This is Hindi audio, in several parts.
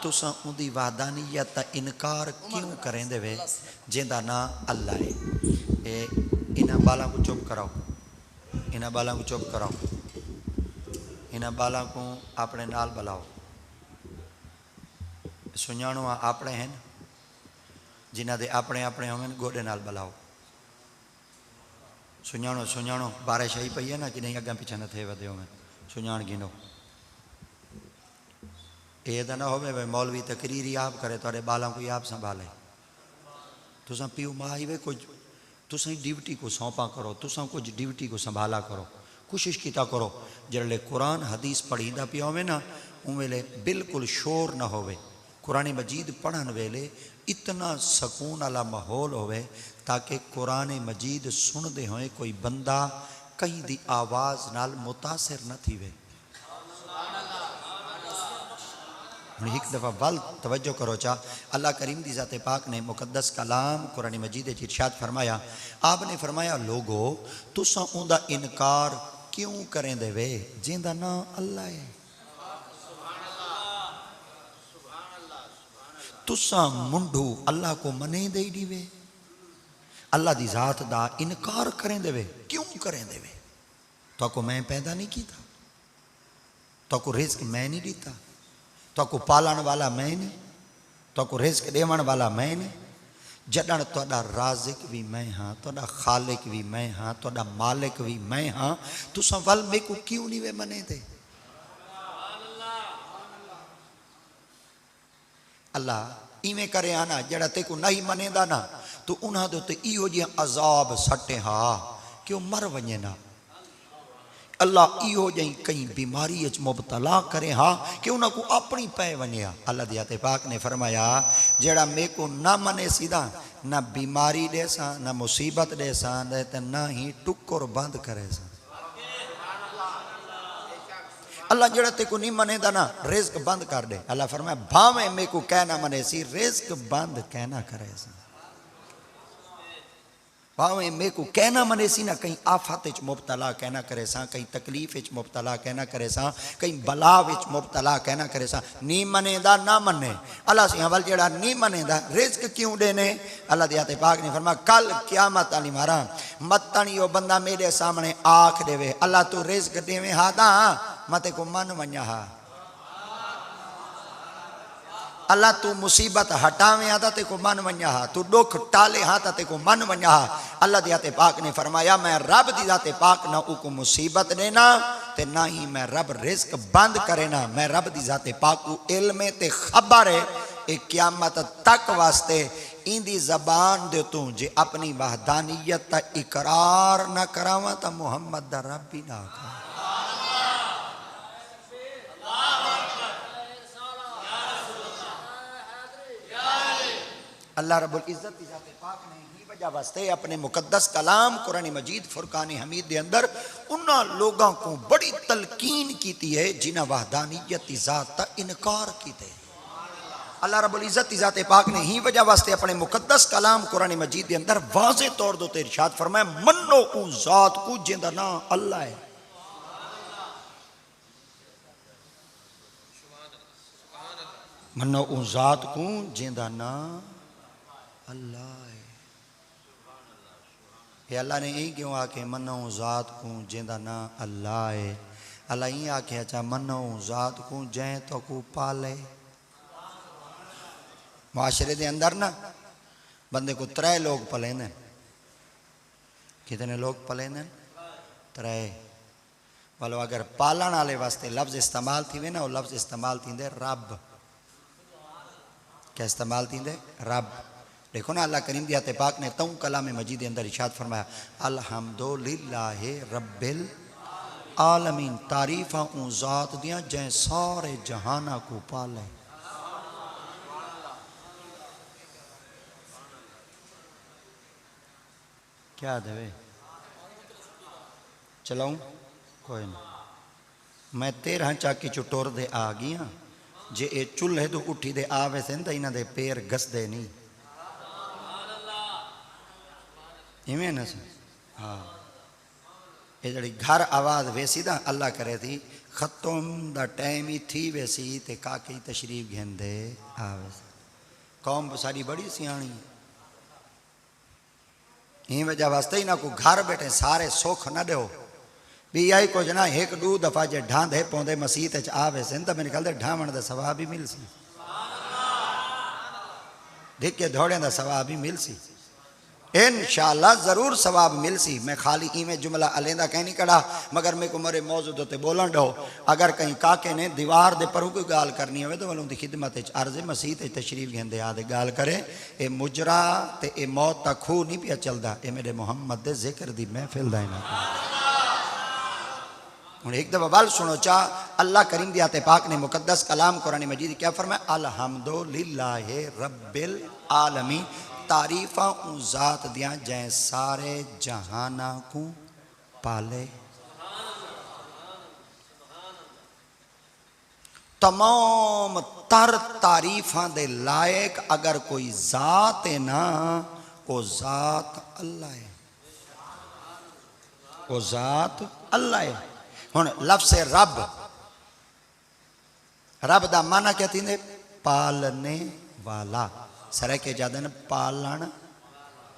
तुसा उदी वादानियत का इनकार क्यों करेंदे वे जिंदा ना अल्लाह है। इन्हां बालों को चुप कराओ, इन्हां बालों को चुप कराओ, इन्हां बालों को अपने नाल बुलाओ। सुञाणो अपने हैं जिन्हां दे अपने अपने होवन गोडे नाल बुलाओ। सुञाणो सुञाणो बारिश आई पई है ना कि नहीं, अग्गा पिछा न थे वधे होवन, सुञाण गिनो। ये तो ना हो भाई मौलवी तकरीर ही आप करे, थोड़े बालों को ही आप संभाले। तुसा पीओ माँ ही वे कुछ तुसा ड्यूटी को सौंपा करो, तुसा कुछ ड्यूटी को संभाला करो, कोशिश किया करो जल्ले कुरान हदीस पढ़ीदा पिया होवे ना उन वेले बिल्कुल शोर ना होवे। कुरान मजीद पढ़न वेले इतना सकून वाला माहौल होवे ताकि कुरान मजीद सुनते हुए कोई बंदा कहीं दी आवाज़ नाल मुतासिर न थी वे। एक दफ़ा वल तवज्जो करो चा, अल्लाह करीम दी ज़ाते पाक ने मुकद्दस कलाम कुरान मजीद इरशाद फरमाया, आपने फरमाया लोगो तुसा उनका इनकार क्यों करें दे वे जिंदा ना अल्लाह है। तुसा मुंडू अल्लाह को मने दे दीवे, अल्लाह दी ज़ात दा इनकार करें दे वे क्यों करें दे वे। तो को मैं पैदा नहीं किया, तो को रिज़्क मैं नहीं दिता, तो को पालन वाला मैं नहीं, तो को रिज़्क देवन वाला मैं नहीं। जडन तोड़ा राज़िक भी मैं हाँ, तोड़ा खालिक भी मैं हाँ, तोड़ा मालिक भी मैं हाँ, तुसा वल मे को क्यों नहीं वे मने दे। अल्लाह इवें करे आना जड़ा ते को नहीं मनेदा ना तो उन्हां दे उत्ते इहो जिहा अजाब सटे हा कि मर वञे ना। अल्लाह इहो जी कई बीमारी मुबतला करे हा कि उन्हां को अपनी पै वञे हा। अल्लाह दी आते पाक ने फरमाया जड़ा मे को ना मने सीधा ना बीमारी देसा ना मुसीबत देसा ना ही टुकर बंद करे सा। अल्लाह जड़ा ते को नहीं मनेदा ना रिज़्क बंद कर दे। अल्लाह फरमाया भावे मे को कहना मने सी रिज़्क बंद कहना करे सा। भावे मे को कहना मने सी ना कहीं आफत विच मुबतला कहना करे सा, कहीं तकलीफ विच मुबतला कहना करे सा, कहीं बला विच मुबतला कहना करे सा। नी मनेदा ना मने अल्लाह सी हवल जड़ा नी मनेदा रिज़्क क्यों देने। अल्लाह दी आते पाक ने फरमाया कल क़यामत आली मारा मतन यो बंदा मेरे सामने आख देवे अल्लाह तू रिज़्क देवे हादा मते को मन वन्या हा, अल्लाह तू मुसीबत हटावे हा ते को मन वन्या हा, तू दुख टाले हा ते को मन वन्या हा। अल्लाह दी आते पाक ने फरमाया मैं रब दी आते पाक ना उको मुसीबत देना ते ना ही मैं रब रिज़्क बंद करे ना। मैं रब दी जाते पाक को इल्म ते खबर है एक क़यामत तक वास्ते इंदी ज़बान दे तू जे अपनी वहदानियत का इकरार ना करावा तो मुहम्मद दा रब भी ना आखा। अल्लाह रब्बुल इज़्ज़त की ज़ात पाक ने ही वजह वास्ते अपने मुकद्दस कलाम कुरान मजीद फुरकान हमीद के अंदर उन्होंने लोगों को बड़ी तलकीन की है जिन्हें वहदानियत की ज़ात का इनकार किया। अल्लाह रब्बुल इज़्ज़त की ज़ात पाक ने ही वजह वास्ते अपने मुकद्दस कलाम कुरान मजीद के अंदर वाज़े तौर पर इरशाद फरमाया मनो उस ज़ात को जिंदा ना अल्लाह है। मनो उस ज़ात को जिंदा ना अल्लाह है। ये अल्लाह ने यही क्यों आके मनो ज़ात को जिंदा ना अल्लाह है। अल्लाह यही आके अच्छा मनो ज़ात को जै तो को पाले। माशरे के अंदर ना बंदे को त्रै लोग पलेंदे। कितने लोग पलेंदे? त्रै। बोलो अगर पालन वाले वास्ते लफ्ज़ इस्तेमाल थी वे ना वो लफ्ज़ इस्तेमाल थींदे रब। क्या इस्तेमाल थींदे? रब। देखो ना अल्लाह करीम दी आते पाक ने तऊ कलाम मजीद के अंदर इरशाद फरमाया अल्हम्दुलिल्लाहि रब्बिल आलमीन तारीफा उन ज़ात दियां जै सारे जहाना को पाले। क्या देवे चलाऊं कोई नहीं मैं 13 चाकी चुटोर दे आ गया जे ए चूल्हे तो उठी दे आवे से तो इन्हां दे पैर घसदे नहीं। इवें ना हाँ ये जड़ी घर आवाज़ वेसी दा अल्लाह करे थी ख़त्म दा टाइम ही थी वैसी ते काके तशरीफ घेंदे आवे कौम सारी बड़ी सियाणी इन वजह वास्ते ही ना को घर बैठे सारे सुख न दो भी आई कुछ ना एक दो दफ़ा जे ढांधे पौंदे मसीत च आवे सन तो मेरे ख्याल ढावण का सवाब भी मिल सी धिके दौड़े का सवाब भी मिल सी इंशाअल्लाह जरूर सवाब मिल सी। मैं खाली इवें जुमला अलेंदा कहीं नहीं कड़ा मगर मेरे को मरे मौजूद होते बोलन दो अगर कहीं काके ने दीवार दे पर कोई गाल करनी हो तो वालों की खिदमत अर्ज मसीत तशरीफ घेंदे आदे गाल करे ये मुजरा ते ये मौत का खूह नहीं पिया चलता ये मेरे मुहम्मद दे जिक्र दी महफिल दा हूँ एक दफ़ा वाल सुनो चा अल्लाह करीम दी आते पाक ने मुकद्दस कलाम कुरान मजीद क्या फरमाया अल्हम्दुलिल्लाहि रब्बिल आलमीन तारीफा उन जात दिया जै सारे जहाना को पाले तमाम तर तारीफा दे लायक अगर कोई जात है ना वो जात अल्लाह है वो जात अल्लाह है। हुन लफ्ज़ रब रब दा माना क्या थी पालने वाला सर के ज्यादा न पालन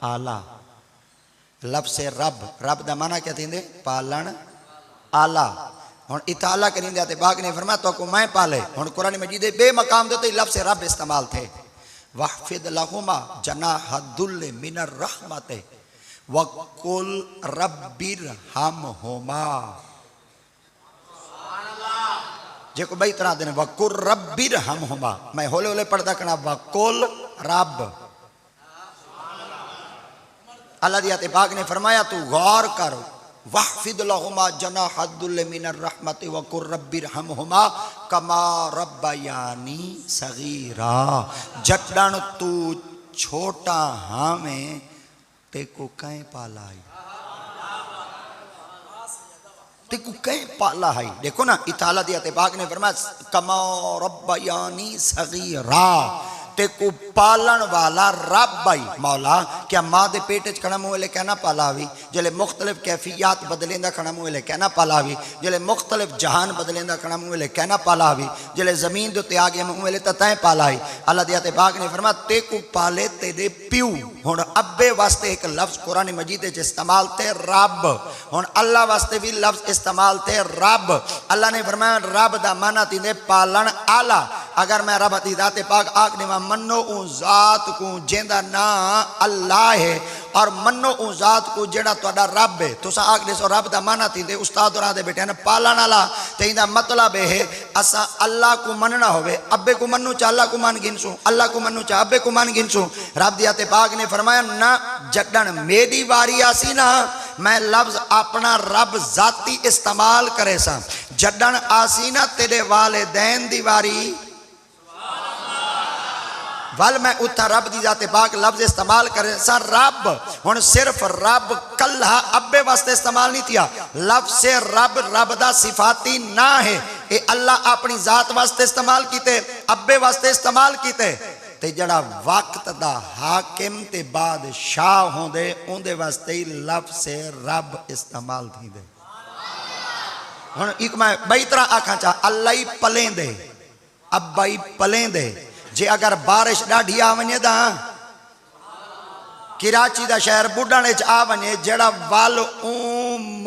आला लफ्ज़ रब रब दा माना क्या थी पालन आला हुन इताला करीं दे बाग ने फरमाया तो को मैं पाले हुन कुरान मजीद बे मकाम दे तो लफ्ज़ रब इस्तेमाल थे वहफिद लहुमा जनाहदुल मिनर रहमते वकुल रब्बिर हमहुमा जेको बई तरह देने वकुल रब्बिर हमहुमा मैं होले होले पढ़दा कना वकुल रब अल्लाह दी आते पाक ने फरमाया तू गौर कर वहफिद लहुमा जनाहदुल मिनर रहमति वकुल रब्बिर हमहुमा कमा रब्बयानी सगीरा जटन तू छोटा हमें तेको कहीं पाला तेको कहीं पाला है देखो ना इताला दिया ते बाग ने फरमाया कमा रब्बयानी सगीरा तेको पालन वाला रब भाई मौला क्या माँ दे पेट च खड़ा मुँह कहना पालावी जले मुख्तलिफ कैफियत बदलेंदा खड़ा मुँह कहना पालावी जले मुख्तलिफ जहान बदलेंदा खड़ा मुँह कहना पालावी जले जमीन दे उत्ते आ गया मुँह तो तय पालाई अल्लाह दिया ते बाग ने फरमाया तेको पाले तेरे प्यू हुन अब्बे वास्ते एक लफ्ज़ कुरान मजीद च इस्तेमाल थे रब हुन अल्लाह वास्ते भी लफ्ज़ इस्तेमाल थे रब अल्लाह ने फरमाया रब दा माना थी पालन आला अगर मैं रब दी दाते पाक आखने में मनो उन जात को जेंदा ना अल्लाह है और मनो उन जात को जेड़ा तुहाडा रब है तुसा आखदे सो रब दा माना थी उस्ताद और आदे बेटे ने पालन वाला ते इंदा मतलब है असा अल्लाह को मनना होवे अब्बे को मनु चा अल्लाह को मान गिनसू अल्लाह को मनु चा अब्बे को मान गिनसू रब दी आते पाक ने फरमाया ना जडन मेरी वारी आसी ना मैं लफ्ज़ अपना रब जाती इस्तेमाल करे सा जडन आसी ना तेरे वालिदैन दी वारी वल मैं उठा रब दी जाते पाक लफ्ज़ इस्तेमाल करे सा रब हुन सिर्फ रब कल्ला अब्बे वास्ते इस्तेमाल नहीं किया लफ्ज़ से रब रब दा सिफाती ना है ये अल्लाह अपनी जात वास्ते इस्तेमाल कीते अब्बे वास्ते इस्तेमाल कीते ते जड़ा वक्त दा हाकिम ते बादशाह होंदे उनदे वास्ते ही लफ्ज़ से रब इस्तेमाल थींदे हुन एक मैं बई तरह आखा चा अल्लाह ही पलेंदे अब्बा ही पलेंदे जे अगर बारिश डाढ़ी आ वने दा कराची दा शहर बुढ़ाने च आ वने जेड़ा वल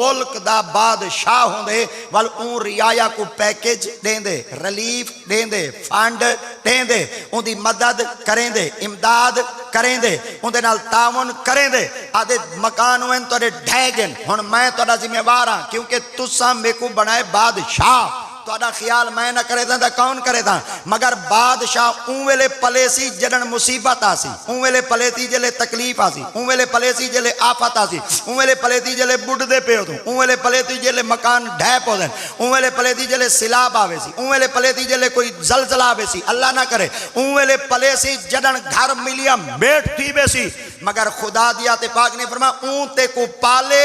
मुल्क दा बादशाह होंदे वल रियाया को पैकेज देंदे रिलीफ देंदे फंड देंदे उनकी मदद करेंदे इमदाद करेंदे उनदे नाल तावन करेंदे आदे मकान होन तोरे ढह गए हुन मैं तोड़ा जिम्मेवार हां क्योंकि तुसा मेरे को बनाए बादशाह तोड़ा ख्याल मैं ना करे था कौन करे था मगर बादशाह ऊं वेले पले सी जडन मुसीबत आसी ऊं वेले पले थी जले तकलीफ आसी ऊं वेले पले सी जले आफत आसी ऊं वेले पले थी जले बुढ़दे पे हो ऊं वेले पले थी जले मकान ढह पौधे ऊं वेले पले थी जले सिलाब आवे सी ऊं वेले पले थी जले कोई जलजला आवे सी अल्लाह ना करे ऊं वेले पले सी जडन घर मिलिया मेट थी बेसी मगर खुदा दिया ते पाक ने फरमाया ऊं ते को पाले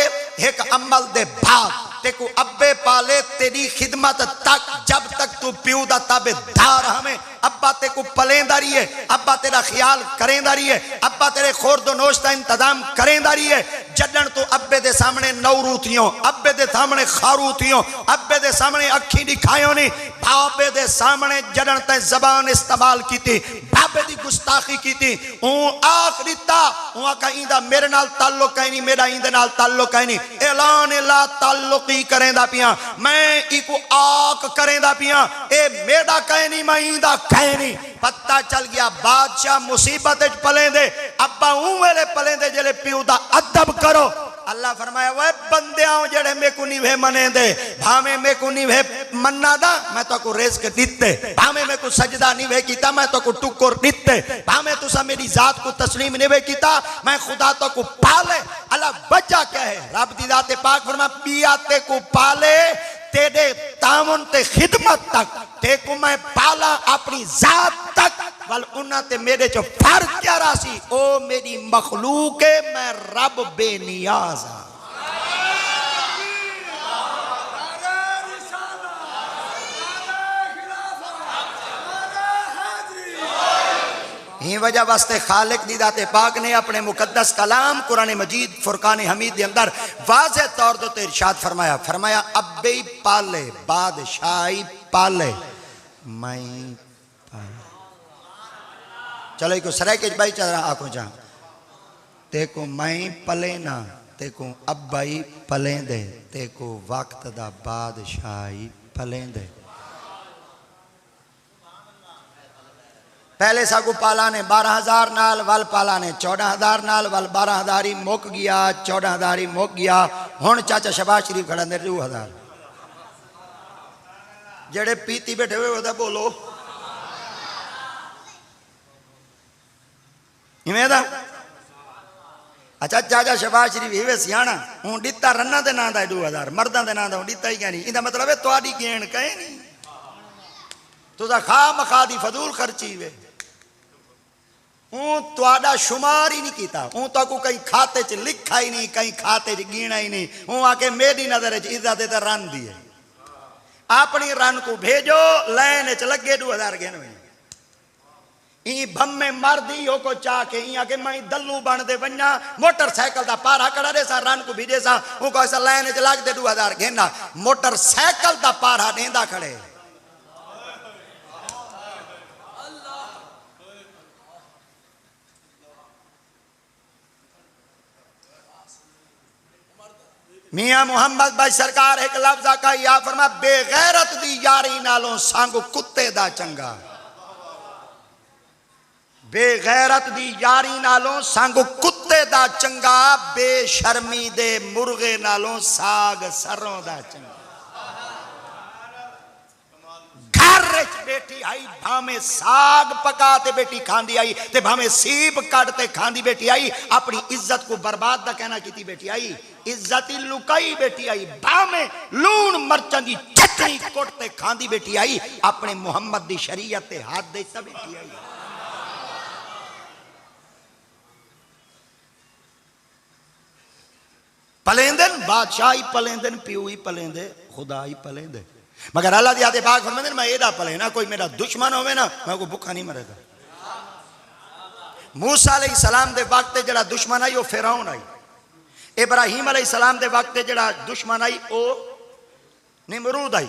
एक अमल दे बाद तेको अब्बे पाले तेरी खिदमत तक जब तक तू प्यू दा ताबेदार हमें अब अब्बा ते को पलेंदा रही है, अब्बा तेरा ख्याल करेंदा रही है, अब्बा तेरे खोरदो नोश का इंतजाम करेंदा रही है। जडन तू अब्बे दे सामने नौरू थियों, अब्बे दे सामने खारू थियों, अब्बे दे सामने अखी दिखायो नहीं, बाबे दे सामने जडन ते जबान इस्तेमाल की थी, बाबे दी गुस्ताखी की थी, आखिरी ता का इंदा मेरे नाल ताल्लुक है नहीं, मेरा इंदे नाल ताल्लुक है नहीं, ऐलान ला ताल्लुकी करेंदा पिया, मैं इको आक करेंदा पिया, ए मेरा कह नहीं, मैं इंदा कह नहीं। पता चल गया बादशाह मुसीबत पलेंदे, अब्बा वेले पलेंदे जेले प्यू दा अदब करो। अल्लाह फरमाया वे बंदियां जेड़े मेरे को नहीं वे मने दे, भावे मेरे को नहीं वे मन्ना दा मैं तो को रिज़्क दिते, भावे मेरे को सजदा नहीं वे कीता मैं तो को टुकर दिते, भावे तुसा मेरी जात को तस्लीम नहीं वे कीता मैं खुदा तो को पाले। अल्लाह वजह क्या है? रब दी जात पाक फरमा पिया ते को पाले तेरे तावन ते खिदमत तक, ते को मैं पाला अपनी जात तक, वल उन्ना ते मेरे चो फर्क क्या रासी, ओ मेरी मखलूक है, मैं रब बेनियाज हां। वजह वास्ते खालिक दी दाते पाक ने अपने मुकद्दस कलाम कुरान मजीद फुरकान हमीद के अंदर वाज़े तौर पर इरशाद फरमाया, फरमाया अब्बे पाले बादशाही पाले मैं पाले। चलो को सरे के भाई चल आको जा तेको मैं पले ना, तेको अब्बाई पले दे, तेको वक्त दा बादशाही पले दे। पहले सागु पाला ने 12,000 नाल, वल पाला ने 14,000 नाल, वल 12,000 ही मुक गया, 14,000 ही मुक गया। हुण चाचा शबाश शरीफ खड़ा ने 2,000 जेड़े पीती बैठे हुए होता बोलो इवें दा। अच्छा चाचा शबाश शरीफ इवे सियाणा हूँ दिता रन्ना दे नां दा 2,000, मर्दां दे नां दा दिता ही नहीं। इहदा मतलब है तुहाडी गेण कहे नहीं, तुसा खा मखा दी फजूल खर्ची वे, तुहाडा शुमार ही नहीं किया, तो को कहीं खाते च लिखा ही नहीं, कहीं खाते च गिना ही नहीं। आके मेरी नजर च इज्जत है रन दी है, अपनी रन को भेजो लाइन च लगे 2,000 गिनवे। ई भम्मे मरदी हो को चाह के ई आके मैं दल्लू बन दे बन्ना मोटरसाइकिल दा पारा कड़ा दे सा रन को भेजे सा को ऐसा लाइन च लग दे 2,000 गिनना, मोटरसाइकिल दा पारा देंदा खड़े। मियां मोहम्मद भाई सरकार एक लफ्ज का या फरमा बेगैरत दी यारी नालों संग कुत्ते दा चंगा, बेगैरत दी यारी नालों संग कुत्ते दा चंगा, बेशर्मी दे मुर्गे नालों साग सरों दा चंगा। घर बेटी आई भावे साग पका ते बेटी खांदी आई, ते भावे सीप कट ते खांदी बेटी आई, अपनी इज्जत को बर्बाद दा कहना की बेटी आई, इज्जत ही लुकाई बेटी आई, भावे लूण मरचन दी चटनी कुट ते खांदी बेटी आई, अपने मुहम्मद दी शरीयत ते हाथ दे सब बेटी आई। पलेंदन बादशाह ही पलेंदन, प्यू ही पलेंदे, खुदा ही पलेंदे। मगर अल्लाह दी आते पाक फरमाते मैं एदा पले ना, कोई मेरा दुश्मन होवे ना मैं को भूखा नहीं मरेगा। मूसा अलैहिस्सलाम दे वक्त जड़ा दुश्मन आई वो फिरौन आई, इब्राहिम अलैहिस्सलाम दे वक्त जड़ा दुश्मन आई वो निमरूद आई।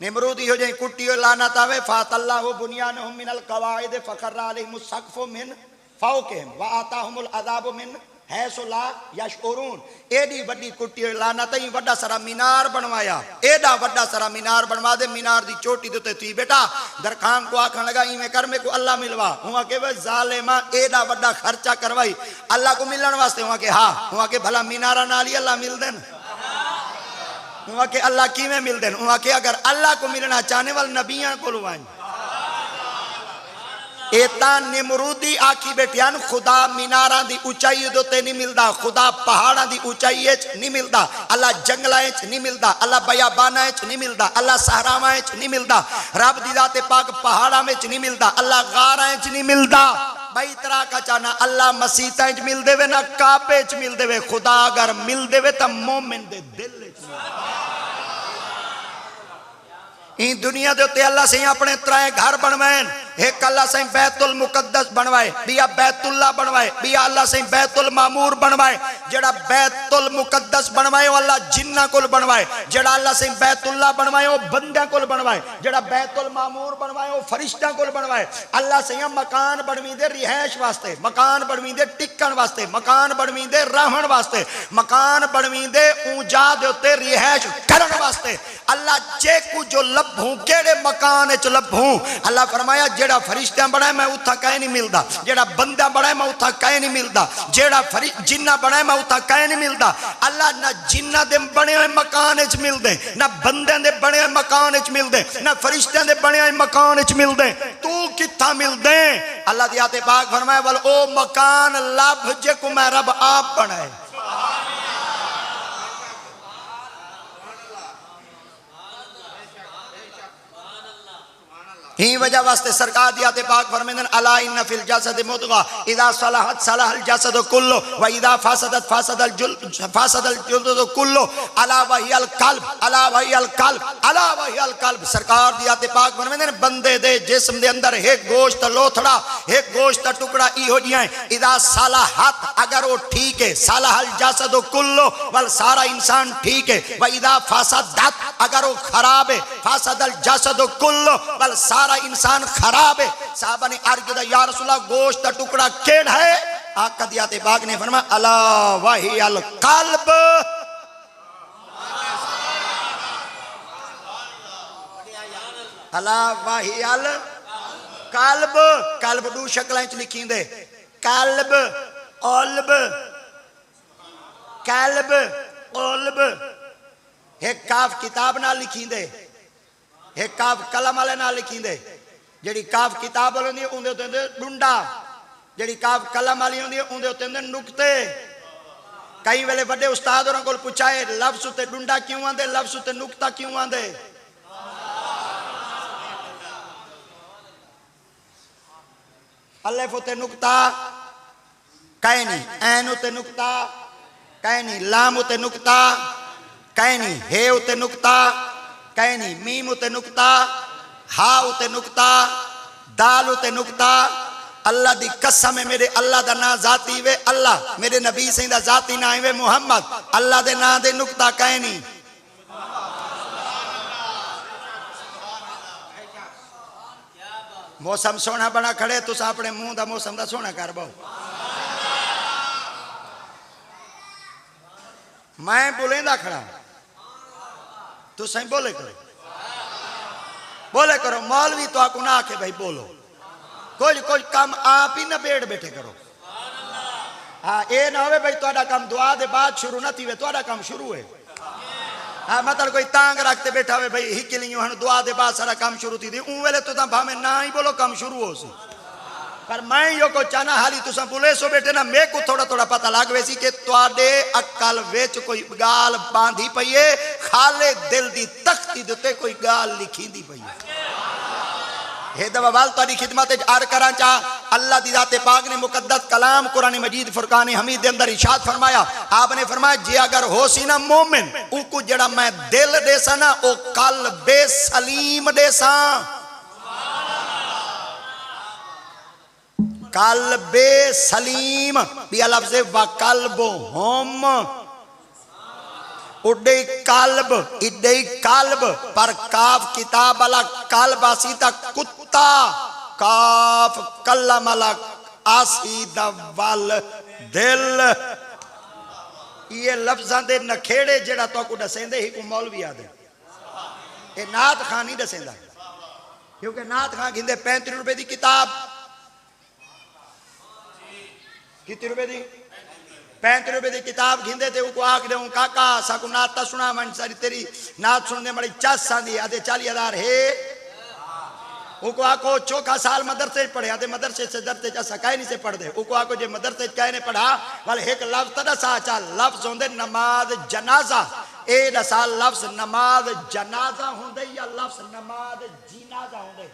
निमरूद हो जाए कुट्टी लानत आवे फातल्लाहु बुनियानहुम मिनल कवाइद फखर्रा अलैहिमुस सक़्फ़ु मिन फ़ौक़िहिम व आताहुमुल अज़ाबु मिन हैसु ला यशउरून। एडी वड्डी कुट्टी लानत ही वड्डा सारा मीनार बनवाया, एडा वड्डा सारा मीनार बनवा दे, मीनार दी चोटी दे थी बेटा दरखान को आखन लगा इवें कर मेरे को अल्लाह मिलवा। हुआ के वे जालिमा एडा वड्डा खर्चा करवाई अल्लाह को मिलने वास्ते। हुआ के हाँ, हुआ के भला मीनारा नाल ही अल्लाह मिल देन, हुआ के अल्लाह किवें मिल देन। हुआ के अगर अल्लाह को मिलना चाहने वाले नबियां को लुवाई एता निमरूदी आखी बैठियान खुदा मीनारा दी ऊंचाई दोते नहीं मिलता, खुदा पहाड़ा दी ऊंचाई नहीं मिलता, अल्लाह जंगला नहीं मिलता, अल्लाह बयाबाना नहीं मिलता, अल्लाह सहरावा नहीं मिलता, रब दी जाते पाक पहाड़ा में नहीं मिलता, अल्लाह गारा नहीं मिलता। भाई तरह का चाहना अल्लाह मसीता मिल देवे ना काबे च मिल देवे। खुदा अगर मिल देवे तो मोमिन दे दिल इन दुनिया दे उत्ते अल्लाह से अपने त्राए घर बनवाएन। एक अल्लाह से बैतुल मुकद्दस बनवाए, बिया बैतुल्ला बनवाए, बिया अल्लाह से बैतुल मामूर बनवाए। जेड़ा बैतुल मुकद्दस बनवाए वो अल्लाह जिन्ना कोल बनवाए, जेड़ा अल्लाह से बैतुल्ला बनवाए वो बंदे कोल बनवाए, जेड़ा बैतुल मामूर बनवाए वो फरिश्ता कोल बनवाए। अल्लाह से मकान बनवी दे रिहायश वास्ते, मकान बनवी दे टिकण वास्ते, मकान बनवी दे रहन वास्ते, मकान बनवी दे ऊंचा दे उत्ते रिहायश करन वास्ते। अल्लाह जे कुछ जो लभूं केड़े मकान च लभूं, अल्लाह फरमाया जेड़ा फरिश्ता बनाए मैं उथा कहीं नहीं मिलता, जेड़ा बंदा बनाए मैं उथा कहीं नहीं मिलता, जेड़ा जिन्ना बनाए मैं उथा कहीं नहीं मिलता। अल्लाह ना जिन्ना दे बने हुए मकान च मिलदे, ना बंदे दे बने हुए मकान च मिलदे, ना फरिश्ते दे बने हुए मकान च मिलदे। तू किथा मिलदे? अल्लाह दी आयत पाक फरमाया वल ओ मकान लभ जे को मैं रब आप बनाए। ही वजह वास्ते सरकार दी आते पाक फरमाते हैं अला इन्ना फिल जसद मुदगा इदा सलहत सलहल जसद कुल्लु व इदा फसदत फसदल जुल्द कुल्लु अला वहियल कल्ब अला वहियल कल्ब अला वहियल कल्ब। सरकार दी आते पाक फरमाते हैं बंदे दे जिस्म दे अंदर एक गोश्त लोथड़ा एक गोश्त का टुकड़ा इहो जिहा है। इदा सलहत अगर वो ठीक है, सलहल जसद कुल्लु वल सारा इंसान ठीक है, व इदा फसदत अगर वो खराब है, फसदल जसद कुल्लु वल सारा इंसान खराब है। साहबा ने अर्ज किया या रसूल अल्लाह गोश्त का टुकड़ा केड़ है? आका दी आयत पाक ने फरमाया अला वहियल कल्ब। अला वहियल कल्ब। कल्ब दो शक्लां च लिखींदे, कल्ब कल्ब कल्ब कल्ब। एक काफ किताब नाल लिखींदे, एक काफ कलम वाले नाल लिखींदे। जेड़ी काफ किताब वाली होंदी उंदे उत्ते होंदे डुंडा, जेड़ी काफ कलम वाली होंदी उंदे उत्ते होंदे नुक्ते। कई वेले बड़े उस्ताद होरां कोल पुछाए लफ्ज़ उत्ते डुंडा क्यों आंदे, लफ्ज़ उत्ते नुक्ता क्यों आंदे? अलिफ उत्ते नुक्ता कहे नहीं, ऐन उत्ते नुक्ता कहे नहीं, लाम उत्ते नुक्ता कहे नहीं, हे उत्ते नुक्ता कहे नहीं, मीम उते नुक्ता, हा उते नुक्ता, दाल उते नुक्ता। अल्लाह दी कसम है मेरे अल्लाह दा ना जाती वे अल्लाह, मेरे नबी सही दा जाती ना वे मुहम्मद, अल्लाह दे ना दे नुक्ता कहे नहीं। मौसम सोना बना खड़े तुस अपने मुंह दा मौसम दा सोना कर बहु। मैं बोलेंदा खड़ा तो सही बोले करो, बोले करो। मौलवी तो आपको ना आके भाई बोलो, कोई कोई काम आप ही ना बेड़ बैठे करो। हाँ ये ना हो भाई थोड़ा काम दुआ दे बाद शुरू ना थी वे थोड़ा काम शुरू है। हाँ मतलब कोई तांग रखते बैठा हुए भाई हिकलियों हन दुआ दे बाद सारा काम शुरू थी उन वेले तो भावे ना ही बोलो काम शुरू हो सी। पर मैं यो को चाहना हाली तुसा बोले सो बेटे ना मेरे को थोड़ा थोड़ा पता लग वैसी कि तुहाडे अक्ल विच कोई गाल बांधी पई है, खाले दिल दी तख्ती दे उत्ते कोई गाल लिखी दी पई है। हे दवाल तुहाडी खिदमत विच अर्ज करां चा अल्लाह दी जाते पाक ने मुकद्दस कलाम कुरान मजीद फुरकान हमीद दे अंदर इरशाद फरमाया, आपने फरमाया जे अगर हो सी ना मोमिन उको जड़ा मैं दिल देसा ना ओ कल्बे सलीम देसा। कल्बे सलीम बिया लफ्ज़ व कल्बो हम उडे कल्ब इडे कल्ब पर काफ किताब वाला कल्ब आसीदा कुत्ता, काफ कलम वाला आसीदा वल दिल। ये लफ्ज़ां दे नखेड़े जेड़ा तो को दसेंदे ही को मौलवी आदे ये नात खान ही दसेंदा, क्योंकि नात खान गिंदे 35 रुपए की किताब। कितने रुपए दी? 35 रुपए की किताब घिंदे थे उनको आख दे काका साकू नात सुना मन सारी तेरी नात सुनने बड़ी चस आंदी आधे 40,000 है। उनको आको चौका साल मदरसे पढ़े आधे मदरसे से दरते जैसा कहीं नहीं से पढ़ दे। उनको आको जे मदरसे कहने पढ़ा वाले एक लफ्ज तदा सा चा लफ्ज होंदे नमाज जनाजा ए दसा लफ्ज नमाज जनाजा होंदे या लफ्ज नमाज जिनाजा होंदे,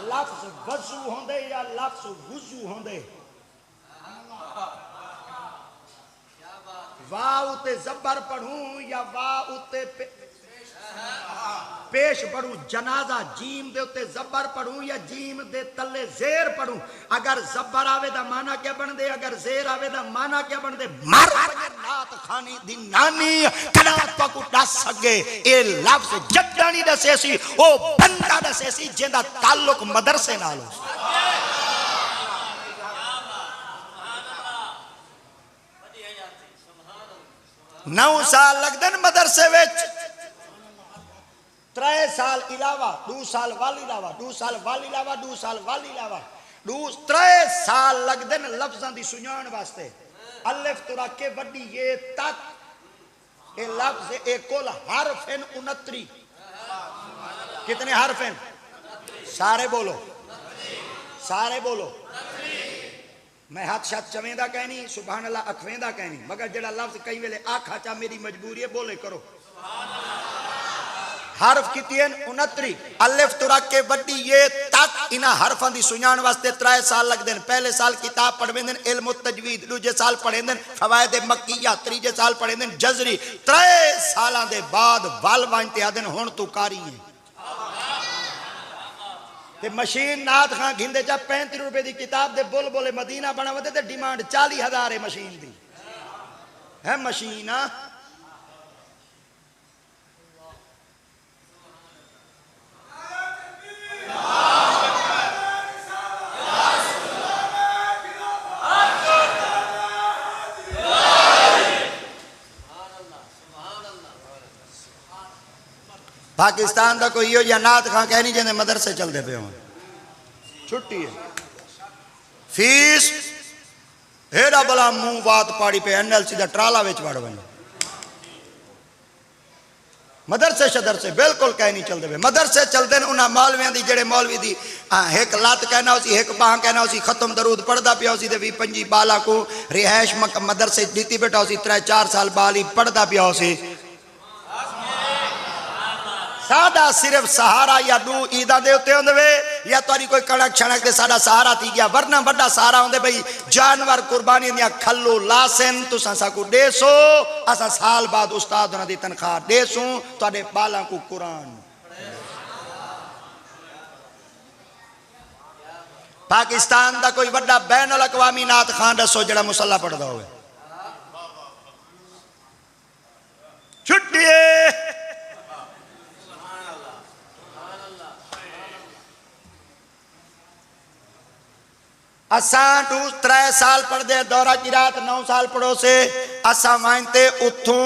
लफ्ज वजू होंदे या लफ्ज वुजू होंदे। वाह उते जबर पढ़ूं या वाह उते पेश पढ़ूं जनाजा जीम दे उत्ते जबर पढ़ूं या जीम दे तले जेर पढ़ूं अगर जबर आवे दा माना क्या बन दे अगर जेर आवे दा माना क्या बन दे मर नात खानी दी नानी कदा तो को दस सके ए लफ्ज जद्दा नहीं दसे सी ओ बंदा दसे सी जिंदा ताल्लुक मदरसे नाल हो 9 साल लगदे मदरसे विच 3 साल इलावा 2 साल वाली लावा 2 साल वाली लावा 2 साल वाली लावा 3 साल लगदे लफ्जां दी सुनाण वास्ते अलिफ तो रख के वड्डी ये तक ए लफ्ज ए कुल हरफ हैं 29 कितने हरफ हैं सारे बोलो मैं हाथ शात चवेंदा कहनी सुभान अल्लाह अखवेंदा कहनी मगर जेड़ा लफ्ज कई वेले आखा चा मेरी मजबूरी है बोले करो हरफ कितने 29 अलिफ तो रख के वड्डी ये तक इना हरफां दी सुनाण वास्ते 3 साल लगदे पहले साल किताब पढ़वेंदे इल्म तजवीद दूजे साल पढ़ेंदे फवायद मक्किया तीजे साल पढ़ेंदे जज़री 3 सालां दे बाद वल वांते आदन हुण तू कारी है ते मशीन नाथ खां घिंदे चा 35 रुपए दी किताब दे बुल बोले मदीना बनावदे ते डिमांड 40,000 है मशीन दी है मशीन पाकिस्तान का कोई यो या नात खां कहनी जिन्हें मदरसे चलते पे हो छुट्टी है फीस हेरा बला मुंह बात पाड़ी पे एनएलसी दा ट्राला विच वड़ वने मदरसे शदरसे बिल्कुल कह नहीं चलते पे मदरसे चलते उन्हें मौलवियों की जेड़े मौलवी दी एक लत कहना उसी एक बाह कहना उसी खत्म दरूद पढ़ता पिया उसी 20-25 बाला को रिहायश मदरसे दीती बेटा उसी 3-4 साल बाल ही पढ़ता पिया उसी साडा सिर्फ सहारा या 2 ईदा दे उत्ते होंदे वे या तोरी कोई कणक छणक ते साडा सहारा थी गया वरना बड़ा सहारा होंदे भाई जानवर कुर्बानी दियां खल्लू लासन तुसा साकू देसो असा साल बाद उस्ताद उन्हां दी तनख्वाह देसू तोडे बालां को कुरान पाकिस्तान दा कोई बड़ा बैन अल अक़वामी नात खान दसो जेड़ा मुसल्ला पढ़दा होवे छुट्टी असा 3 साल पढ़ते दौरा किरात 9 साल पढ़ो से असा वाइनते उठूं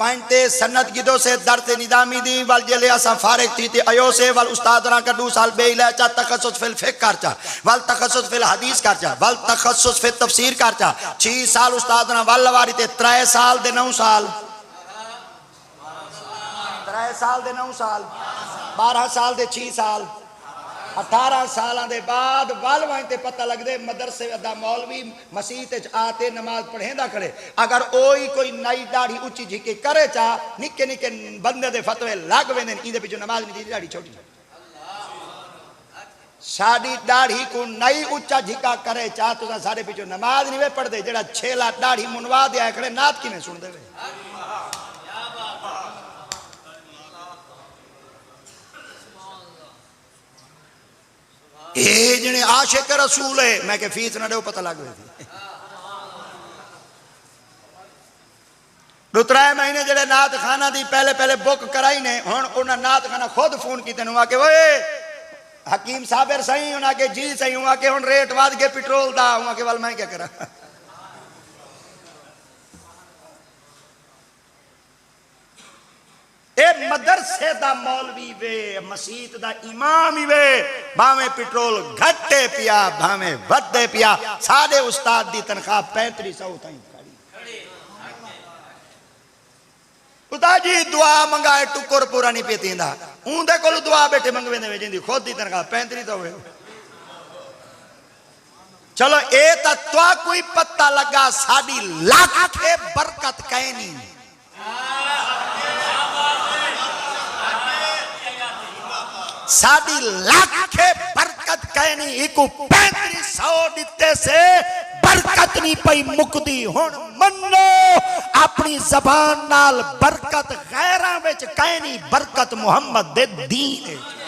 वाइनते सन्नत गिदो से दर्द निदामी दी वल जले असा फारिग थी ते अयो से वल उस्ताद रा का 2 साल बेइला चा तखस्सुस फिल फिक़ह करचा वल तखस्सुस फिल हदीस करचा वल तखस्सुस फिल तफसीर करचा 6 साल उस्ताद रा वल वारी ते 3 साल दे 9 साल 3 साल दे 9 साल 12 साल दे 6 साल 18 साल दे बाद वल वाइते पता लगदे मदरसे दा मौलवी मसीत आते नमाज पढ़ेंदा करे अगर ओई कोई नई दाढ़ी उच्ची झिके करे चा निके निके बंदे दे फतवे लग वेंदे इंदे पिछो नमाज नहीं दाढ़ी छोटी साडी दाढ़ी को नई उच्चा झिका करे चा तुसा सारे पिछो नमाज नहीं वे पढ़दे जेड़ा 6 लाख दाढ़ी मुनवा दिया खड़े नात किवें सुनदे वे ए जने आशिक रसूल है मैं के फीस ना दो पता लग गई थी 2-3 महीने जड़े नात खाना दी पहले बुक कराई ने हुण उन्हां नात खाना खुद फोन कीते नु आके ओए हकीम साबिर सही उन्हां के जी सही हुआ के हुण रेट वध गए पेट्रोल दा हुआ के वल मैं क्या करा ए मदरसे दा मौलवी वे मसीत दा इमाम ही वे भावे पेट्रोल घटे पिया भावे वधे पिया साडे उस्ताद दी तनख्वाह 3500 ताईं खड़ी उस्ताद जी दुआ मंगाए टुकर पूरा नहीं पेतींदा उंदे कोल दुआ बैठे मंगवेंदे वे जिंदी खुद दी तनख्वाह 3500 वे चलो ए ता तो कोई पता लगा साडी लाख बरकत कहनी साडी लाख बरकत कहनी एक 3500 दिते से बरकत बरकत नहीं पई मुकदी हुण मन्नो अपनी जबान नाल बरकत गैरां विच काई नहीं बरकत मुहम्मद दे दीन है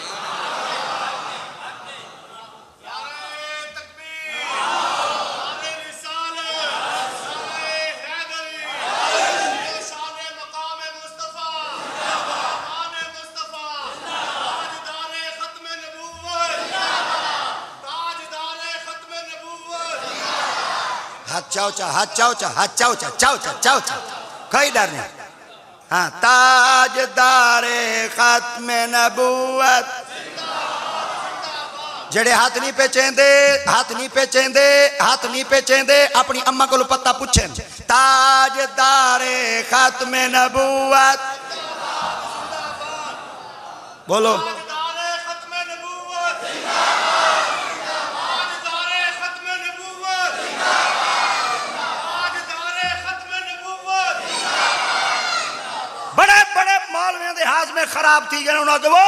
हाथ चाओ कोई डर नहीं हाँ ताजदारे खत्मे नबूवत जेड़े हाथ नहीं पे चेंदे अपनी अम्मा को पता पूछे ताजदारे खत्मे नबूवत बोलो लिहाज में खराब थी गए उन्होंने वो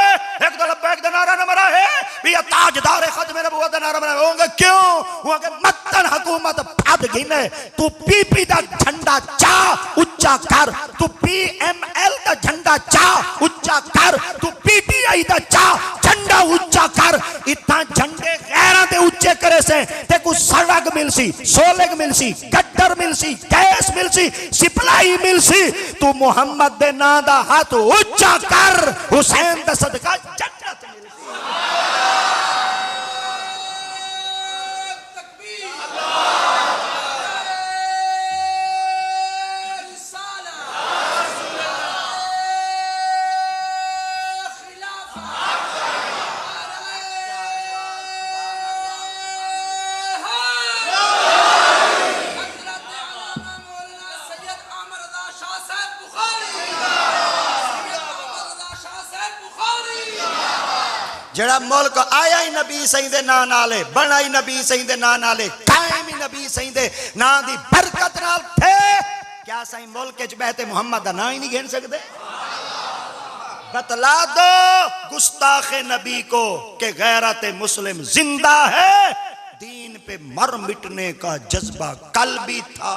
एक तो लब्बैक दा नारा न मरा है भी ये ताजदार खत्म नबूवत दा नारा मरा होंगे क्यों होंगे मतन हुकूमत फद गई ने तू पीपी दा झंडा चा ऊंचा कर तू पीएमएल दा झंडा चा ऊंचा कर तू पीटीआई दा चा झंडा ऊंचा कर इतना झंडे गैरां दे ऊंचे करे से ते को सड़क मिलसी सोलग मिलसी गड्डर मिलसी गैस मिलसी सप्लाई मिलसी तू मोहम्मद दे नाम दा हाथ ऊंचा कर हुसैन दा सदका जन्नत मिलसी तकबीर जड़ा मुल्क आया ही नबी सही दे नां नाल है बना ही नबी सही दे नां नाल है कायम ही नबी सही दे नां दी बरकत नाल थे क्या सही मुल्क च बहते मोहम्मद दा नां ही नहीं गिन सकदे बतला दो गुस्ताखे नबी को कि गैरत मुस्लिम जिंदा है दीन पे मर मिटने का जज्बा कल भी था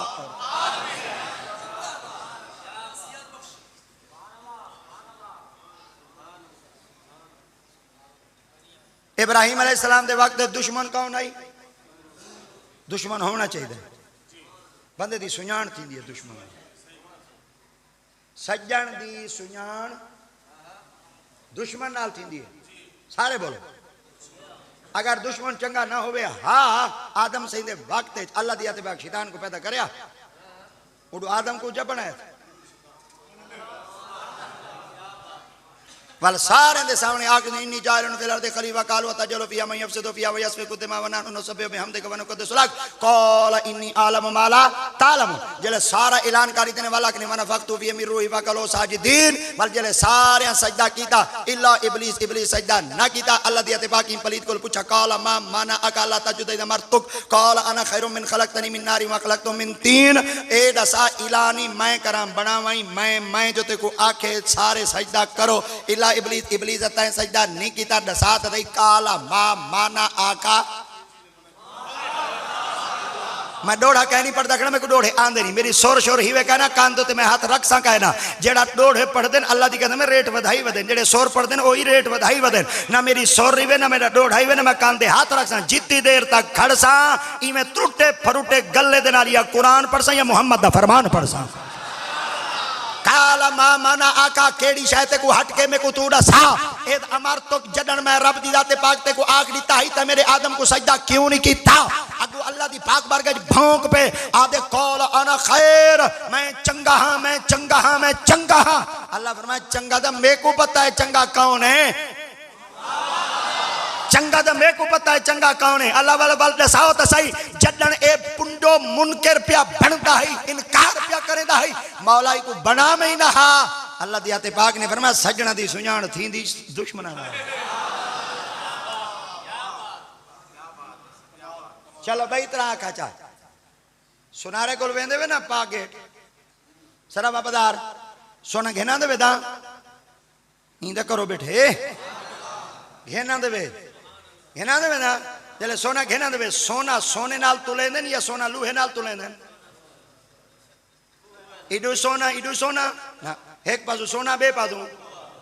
इब्राहिम अलैहिस्सलाम दे वक्त दुश्मन कौन आई दुश्मन होना चाहिए बंदे दी सुञाण थींदी है दुश्मन सज्जन दी सुञाण दुश्मन नाल थींदी है सारे बोलो अगर दुश्मन चंगा ना होवे हाँ आदम सही दे वक्त अल्लाह दी अतबाक शैतान को पैदा करया उडो आदम को जब बनाया था वाल सारे दे सामने आके इन्नी जायरन फिल अर्द खलीफा कालू तजलु फिया मन यफसदु फिया व यस्फिकु दिमा व नहनु नसब्बिहु बिहम्दिका व नुक़द्दिसु लक क़ाल इन्नी आलमु मा ला तालमु जले सारा ऐलान करी देने वाला कि मन फक्तु फी मिन रूही फकलो साजिदीन वाल जले सारे सजदा कीता इल्ला इब्लीस इब्लीस सजदा ना कीता अल्लाह दी अतबाकी पलीत को पूछा क़ाल मा माना अकाला तजुद इद मरतुक क़ाल अना खैरुम मिन खलक़तनी मिन नारी व खलक़तु मिन तीन ए दसा इलानी मैं करां बनावई मैं जो ते को आखे सारे सजदा करो इल्ला इब्लीस इब्लीस अता सजदा नहीं कीता दसात रही काला मा माना आका मैं डोढ़ा कह नहीं पढ़ता मेरे को डोढ़े आंदे नहीं मेरी सुर शुर ही वे कहना कान तो मैं हाथ रख सा कहना जेड़ा डोढ़े पढ़ते अल्लाह की कहते मैं रेट वधाई वधे जेड़े सुर पढ़ते वही रेट वधाई वधे ना मेरी सुर ही वे ना मेरा डोढ़ा ही वे ना मैं कान दे हाथ रख सा जितनी देर तक खड़ सा इवें त्रुटे फरुटे गले दे नाल या कुरान पढ़ सा या मुहम्मद दा फरमान पढ़ सा काला मा माना आका केड़ी शायते को हट के में को तूड़ा सा एद अमर तो जदन मैं रब दी जाते पाक ते को आग दिता ही ते मेरे आदम को सजदा क्यों नहीं कीता अगो अल्लाह दी पाक बारगाह भौंक पे आदे कौल अना खैर मैं चंगा हां मैं चंगा हां मैं चंगा हां अल्लाह फरमाए चंगा तो मेरे को पता है चंगा कौन है चंगा तो मेरे को पता है चंगा कौन है अल्लाह वाला बल दसाओ तो सही जदन ए पुंडो मुनकर पिया बनदा है इनकार पिया करेंदा है मौलाई को बना में ही ना हा अल्लाह दी आते पाक ने फरमाया सजना दी सुञाण थींदी दुश्मना नाल चलो भाई तरह आखा चा सुनारे कोल वेंदे वे ना पाके सरा बाबादार सोना घेना दे दा नींद करो बैठे घेना दे घेना दे ना जले सोना घेना दे सोना सोने नाल तुले देन या सोना लूहे नाल तुले देन इडू सोना ना एक पासू सोना बे पासू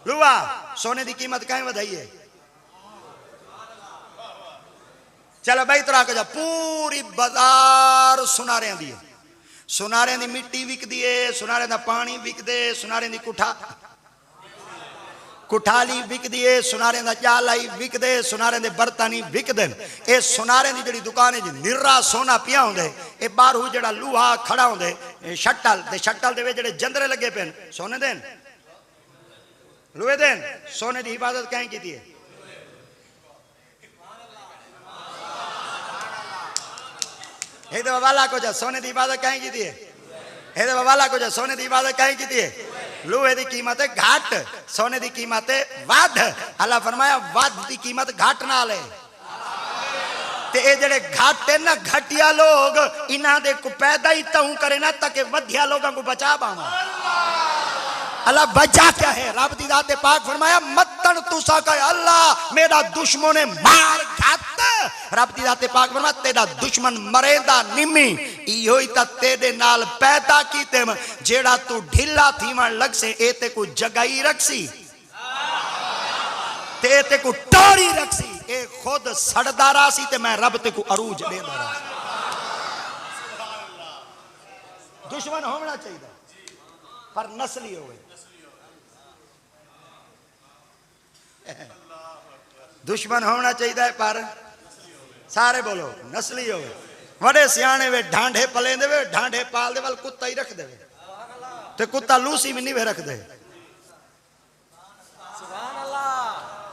लुआ सोने की कीमत कहीं वधाई है चलो भाई तो राख जा पूरी बाजार सुनारे दी सुनारे दी मिट्टी विकदी है सुनारे दा पानी विकदे सुनारे दी कुठाली विकदी है सुनारे दा जालाई विकदे सुनारे दे बर्तन विकदे ए सुनारे दी जड़ी दुकान है निरा सोना पिया होंदे ए बाहू जड़ा लूहा खड़ा होंदे शट्टल दे जड़े जंदरे लगे पेन सोने देन लूहे देन सोने दी हिफाजत कहीं कीती है हे तो वाला को जा सोने दी इबादत कहीं की थी हे तो वाला को जा सोने दी इबादत कहीं की थी लोहे दी कीमत है घाट सोने दी कीमत है वाद अल्लाह फरमाया वाद दी कीमत घाट ना ले ते ए जड़े घाटे ना घटिया लोग इना दे को पैदा ही तू करे ना ताकि वधिया लोगों को बचा पावा अल्लाह बचा क्या है रब दी जात पाक फरमाया मतन तुसा का अल्लाह मेरा दुश्मन ने मार घात रब दी जात पाक फरमाया तेरा दुश्मन मरेंदा निमी इहो ही ता तेरे नाल पैदा कीते जेड़ा तू ढिला थीवण लग से ए ते को जगाई रखसी ते को टोरी रखसी ए खुद सड़दा रासी ते मैं रब ते को अरूज देंदा रासी दुश्मन होना चाहिए पर नस्ली होवे दुश्मन होना चाहिए पर सारे बोलो नस्ली होवे वडे सियाने वे ढांढे पले दे वे ढांढे पाल दे वाल कुत्ता ही रख दे ते कुत्ता लूसी भी नहीं वे रख दे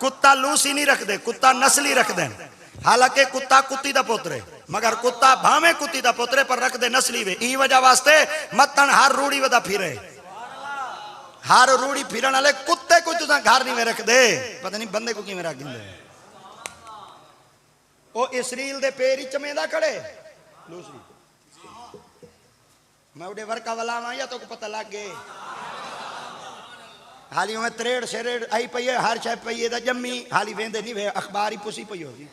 कुत्ता लूसी नहीं रख दे कुत्ता नस्ली रख दे हालांकि कुत्ता कुत्ती दा पुत्र है मगर कुत्ता भावे कुत्ती दा पुत्र पर रख दे नस्ली वे ई वजह वास्ते मतन हर रूड़ी वदा फिरे हर रूड़ी फिरन वाले कुत्ते को तुसा घर नहीं में रख दे पता नहीं बंदे को किवें रख दिंदे ओ इसराइल दे पैर ही चमेदा खड़े दूसरी मैं उड़े वर्का वाला वा या तो को पता लग गए हाली में त्रेड़ शेरेड़ आई पई है हर शय पई है दा जम्मी हाली वेंदे नहीं वे अखबार ही पुसी पई होगी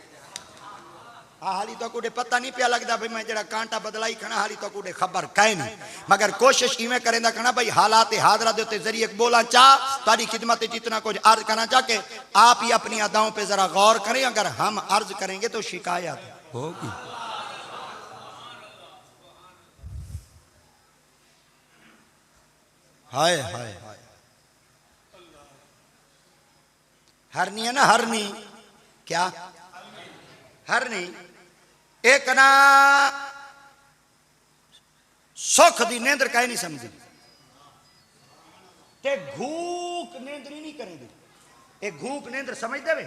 हाली तो कुड़े पता नहीं पिया लगता भाई मैं जरा कांटा बदलाई खना हाली तो कुड़े खबर कहीं नहीं मगर कोशिश इवें करेंदा खना भाई हालात हाजरा दे उत्ते जरिए बोला चाह तारी खिदमत जितना कुछ अर्ज करना चाह के आप ही अपनी अदाओं पे जरा गौर करें अगर हम अर्ज करेंगे तो शिकायत होगी हाय हाय हाय हरनी है ना हरनी क्या हरनी एक ना सुख दी नींदर कहीं नहीं समझी ते घूक नींदरी नहीं करेंगे एक घूक नींदर समझ देवे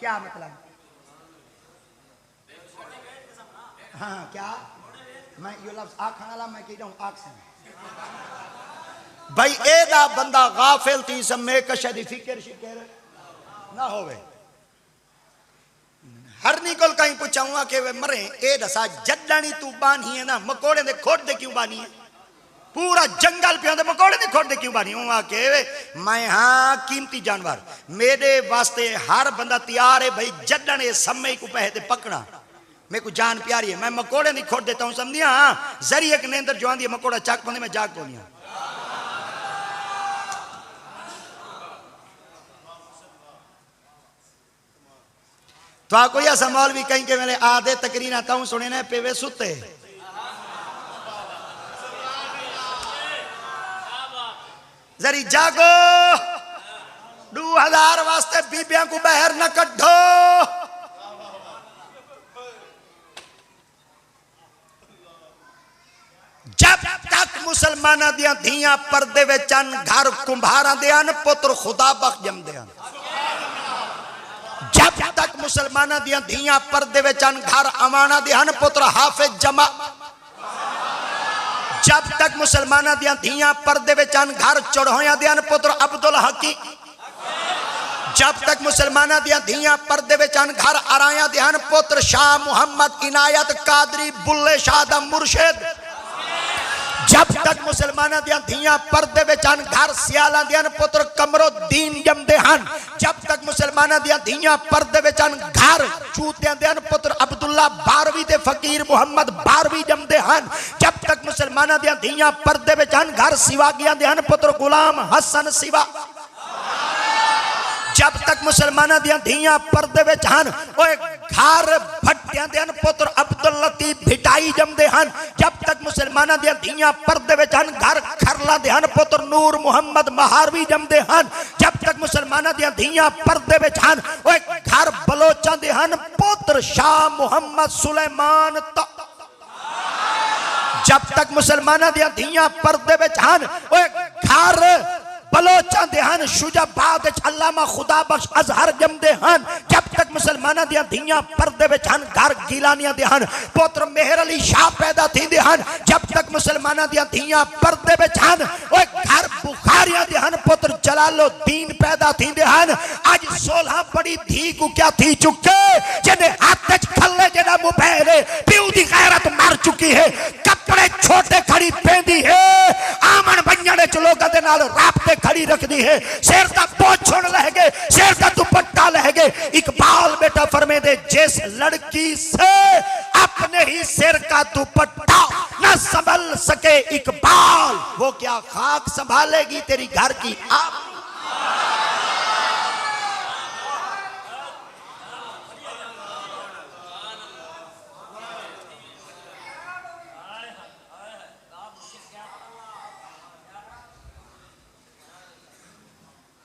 क्या मतलब हाँ क्या मैं ये लफ्ज आखने वाला मैं कह रहा हूं आख से भाई एदा बंदा गाफिल थी समय कशदी फिक्र शिकर ना होवे हरनी को कहीं पूछाऊंगा कि वे मरे ए दसा जड्डानी तू बानी है ना मकोड़े दे खोट दे क्यों बानी है पूरा जंगल पे दे मकोड़े दे खोट दे क्यों बानी हूं के मैं हाँ कीमती जानवर मेरे वास्ते हर बंदा तैयार है भाई जड्डने समय को पहले पकड़ा मेरे को जान प्यारी है मैं मकोड़े नहीं खोट देता हूं समझिया जरिए के नेंदर जो आंदी मकोड़ा चाक पंदे मैं जाग पोनिया तो कोई ऐसा मौलवी कहीं के मेरे आधे तकरीना ताऊं सुने ने पेवे सुते जरी जागो 2000 वास्ते बीबियां को बाहर न कढ़ो जब तक मुसलमाना दियां धियां पर्दे विच घर कुंभारां दे अन पुत्र खुदा बख्श जमदे अन जब तक मुसलमाना दियां धियां पर्दे विच घर अमाना दे हन पुत्र हाफिज जमा जब तक मुसलमाना दियां धियां पर्दे विच घर चढ़ोया दे हन पुत्र अब्दुल हकी जब तक मुसलमाना दियां धियां पर्दे विच घर अराया दे हन पुत्र शाह मुहम्मद इनायत कादरी बुल्ले शाह दा मुर्शिद जब तक मुसलमाना दियां धियां पर्दे विच हन घर सियालां दियां पुत्र कमरुद्दीन जमदे हन। जब तक मुसलमाना दियां धियां पर्दे विच हन घर चूतियां दे हन पुत्र अब्दुल्ला बारवी ते फकीर मुहम्मद बारवी जमदे हन। जब तक मुसलमाना दियां धियां पर्दे विच हन घर सिवागियां दे हन पुत्र गुलाम हसन सिवा। जब तक मुसलमाना दियां धियां पर्दे विच हन ओए घर भट्टियां दे हन पुत्र अब्दुल लतीफ भिटाई जमदे हन। जब तक मुसलमाना दियां धियां पर्दे विच हन घर खरला दे हन पुत्र नूर मुहम्मद महारवी जमदे हन। जब तक मुसलमाना दियां धियां पर्दे विच हन ओए घर बलोचां दे हन पुत्र शाह मुहम्मद सुलेमान। जब तक मुसलमाना दियां धियां पर्दे विच हन ओए घर बलोचां दे हन शुजाबाद अल्लामा खुदा बख्श अजहर जमदे हन। जब तक मुसलमाना दियां धियां पर्दे विच हन घर गिलानियां दे हन पुत्र मेहर अली शाह पैदा थींदे हन। जब तक मुसलमाना दियां धियां पर्दे विच हन ओए घर बुखारियां दे हन पुत्र जलालुद्दीन पैदा थींदे हन। आज 16 बड़ी धी को क्या थी चुके जिने हाथ च खल्ले जेड़ा मोबाइल है प्यू दी गैरत मर चुकी है। कपड़े छोटे खड़ी पेंदी है आमन बंजने च लोगां दे नाल राबते खड़ी रखती है। शेर का पोछण लह गए शेर का दुपट्टा लह गए। इकबाल बेटा फरमे दे जिस लड़की से अपने ही सिर का दुपट्टा न संभल सके इकबाल वो क्या खाक संभालेगी तेरी घर की आप।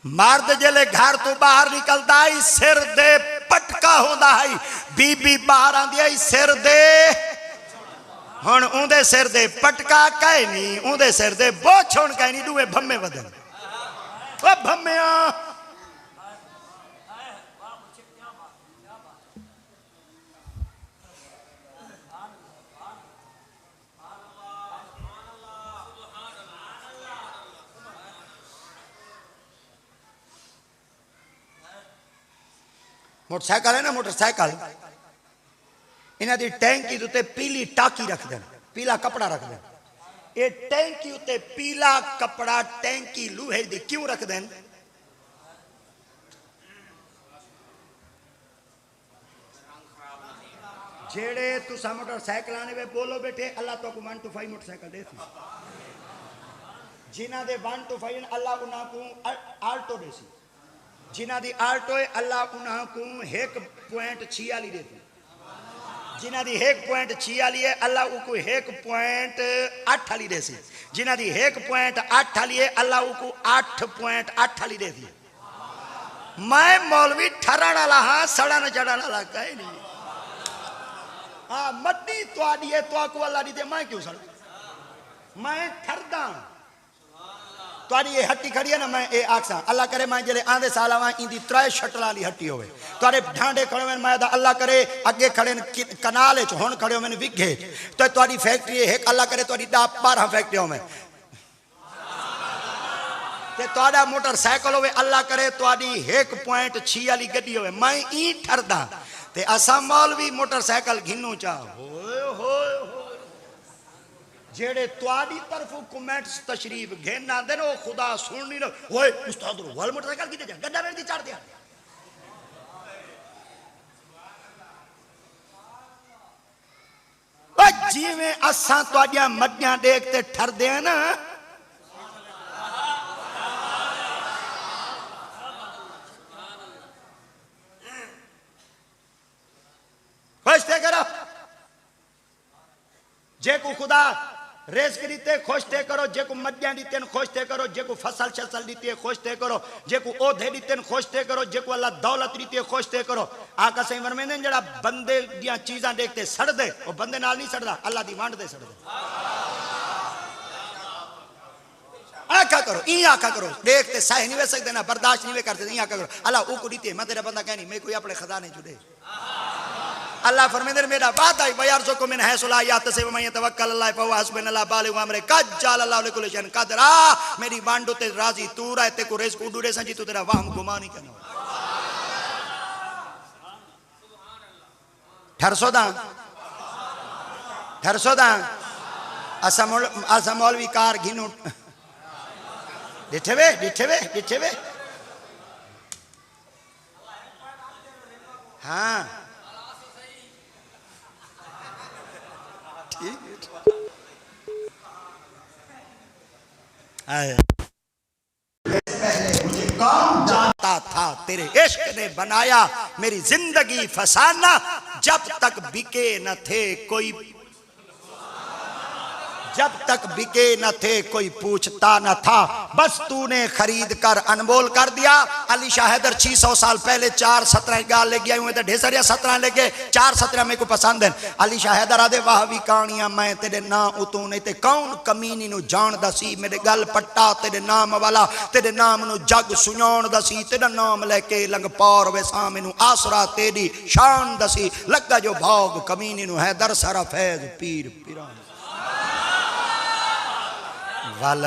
मर्द जेले घर तो बाहर निकलता है सिर दे पटका होंदा है। बीबी बाहर आंदी है सिर दे हुण उंदे सिर दे पटका कहे नहीं उंदे सिर दे बोछ होण कहे नहीं दुए भम्मे वदन ओ भम्मिया। मोटरसाइकिल है ना मोटरसाइकिल इन्हां दी टैंकी उत्ते पीली टाकी रख देन पीला कपड़ा रख देन। ये टैंकी उत्ते पीला कपड़ा टैंकी लोहे दी क्यों रख देन? जेड़े तुसा मोटरसाइकिल आने वे बोलो बेटे अल्लाह तो 1 to 5 मोटरसाइकिल दे थी जिन्हां दे 1 to 5 अल्लाह उन्हां को आल्टो देसी जिन्हां दी आल्टो है अल्लाह उन्हां को 1.46 देती जिन्हां दी 1.46 है अल्लाह को 1.8 वाली देसी जिन्हां दी 1.8 वाली है अल्लाह को 8.8 वाली देती। मैं मौलवी ठरण वाला हाँ सड़न चढ़न वाला कहे नहीं। हाँ मड्डी तुआडी है तुआ को अल्लाह दी दे मैं क्यों सड़ मैं ठरदा तुआरी ये हट्टी खड़ी है ना मैं ये आखसा अल्लाह करे मैं जेले आंदे साल आवां इंदी 3 शटल वाली हट्टी होवे तुआरे ढांडे खड़े में मैं अल्लाह करे अगे खड़े कनाल च हुण खड़े मैंने विघे तो तुआरी फैक्ट्री है अल्लाह करे तुआरी 10-12 फैक्ट्रियों में ते तुआडा मोटरसाइकिल होवे अल्लाह करे तुआडी 1.6 वाली गड्डी होवे मैं ई ठरदा ते असा मौलवी मोटरसाइकिल घिन्नू चा होए होए जेड़े तुआडी तरफ कमेंट्स तशरीफ घेन आंदे नो खुदा सुन नहीं ओए उस्ताद वाल मोटरसाइकिल किते जा गड्ढा वेच दी चढ़ दिया ओ जिवें असां तुआडियां मड्डियां देखते ठरदे हैं ना खुश थे करो जे को खुदा रेस दीते खुश थे करो जे को मड्डियां दीते खुश थे करो जे को फसल शसल दीती है खुश थे करो जे को ओधे दीते खुश थे करो जे को अल्लाह दौलत दीती है खुश थे करो। आका सही फरमांदे जड़ा बंदे दियां चीज़ां देखते सड़ दे वो बंदे नाल नहीं सड़दा अल्लाह दी वांड दे सड़ दे। आका करो ई आका करो देखते सह नहीं वे सकते ना बर्दाश्त नहीं वे करते ई आका करो अल्लाह ऊ को दीते मैं तेरा बंदा कहनी मैं कोई अपने खजाने जुड़े अल्लाह फरमाते मेरा बात आई यार जो को मैंने है सुलायात से मैं तवक्कल अल्लाह पे हस्बन अल्लाह बाले अमरे कद जाल अल्लाह कुल शैन कदरा मेरी बांडो ते राजी तू रहे ते को रेस उडूरे संजी तू तेरा वाहम गुमा नहीं करना ठरसोदा असा मौलवी कार घिनो डिठे वे हाँ ठीक है। मुझे कौन जानता था तेरे इश्क ने बनाया मेरी जिंदगी फसाना, जब तक बिके न थे कोई, जब तक बिके न थे कोई पूछता न था, बस तूने खरीद कर अनमोल कर दिया। अली शाह हैदर 600 साल पहले 4:17 गाल ले गया हुए थे, ढेसरिया 17 ले गए, 4:17 मेरे को पसंद है। अली शाह हैदर आदे वाह भी कहानियां मैं तेरे ना उतू नहीं ते कौन कमीनी नु जान दसी, मेरे गल पट्टा तेरे नाम वाला, तेरे नाम नु जग सुनान दसी, तेरा नाम लेके लंग पार वेसा मैनू आसरा तेरी शान दसी, लगा जो भाग कमीनी नु हैदर सारा फैज पीर पीरान। वाल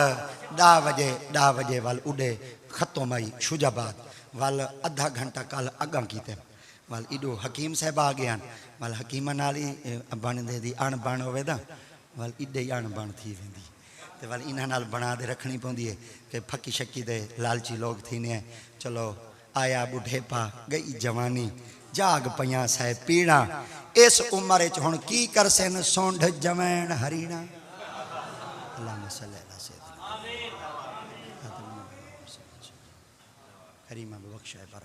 10 बजे वाल उड़े खत्म आई शुजाबाद वाल आधा घंटा कल अगा कीते वाल इडो हकीम साहब आ गया वाल हकीम नाल ही बन दे दी अण बण होवे दा वाल इडे ही अण बण थी वेंदी ते वाल इन्हां नाल बना दे रखनी पौंदी है कि फकी शक्की दे लालची लोग थीने। चलो आया बुढ़ेपा गई जवानी जाग पइयां सै पीड़ा, इस उम्र च हुण की करसन सोंढ जवैन हरीणा। अल्लाहुम्मा सल्ली अला सय्यिदना करीमा बख्शा पर